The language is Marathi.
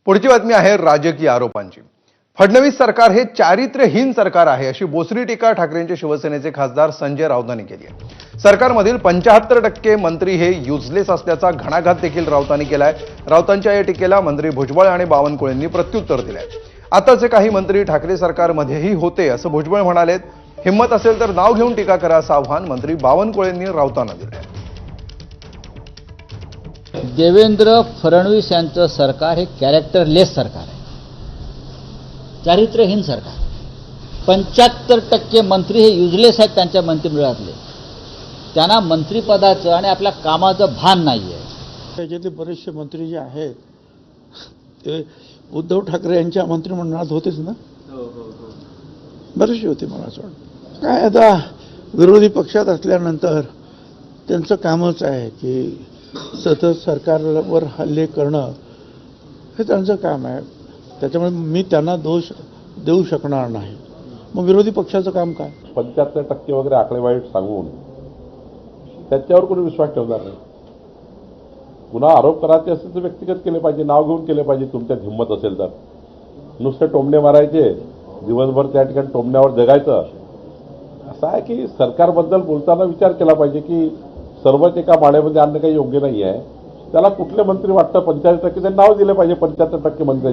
पुढची बातमी आहे राजकीय आरोपांची। फडणवीस सरकार हे चारित्र्यहीन सरकार आहे अशी बोसरी टीका ठाकरेंचे शिवसेनेचे खासदार संजय राऊतांनी केली आहे। सरकारमधील 75% मंत्री हे युजलेस असल्याचा घणाघात देखील राऊतांनी केलाय। राऊतांच्या या टीकेला मंत्री भुजबळ आणि बावनकुळेंनी प्रत्युत्तर दिलंय। आताचे काही मंत्री ठाकरे सरकारमध्येही होते असं भुजबळ म्हणालेत। हिम्मत असेल तर नाव घेऊन टीका करा असं आव्हान मंत्री बावनकुळेंनी राऊतांना दिलंय। देवेंद्र फडणवीस यांचं सरकार हे कॅरेक्टरलेस सरकार आहे, चारित्र्यहीन सरकार। 75% मंत्री हे युजलेस आहेत त्यांच्या मंत्रिमंडळातले, त्यांना मंत्रिपदाचं आणि आपल्या कामाचं भान नाही आहे। त्याच्यातले बरेचसे मंत्री जे आहेत ते उद्धव ठाकरे यांच्या मंत्रिमंडळात होतेच ना, बरेचसे होते। मला असं वाटतं काय आता विरोधी पक्षात असल्यानंतर त्यांचं कामच आहे की सतत सरकारवर हल्ले करणं हे त्यांचं काम आहे। त्याच्यामुळे मी त्यांना दोष देऊ शकणार नाही। मग विरोधी पक्षाचं काम काय? 75% वगैरे आकडेवाईट सांगून त्याच्यावर कोणी विश्वास ठेवणार नाही। पुन्हा आरोप करायचे असेल तर व्यक्तिगत केले पाहिजे, नाव घेऊन केले पाहिजे। तुमच्यात हिंमत असेल तर नुसते टोमणे मारायचे, दिवसभर त्या ठिकाणी टोमण्यावर जगायचं। असं आहे की सरकारबद्दल बोलताना विचार केला पाहिजे की सर्वच एका माळ्यामध्ये आणणं काही योग्य नाही आहे। त्याला कुठले मंत्री वाटतं 45% नाव दिले पाहिजे 75% मंत्री।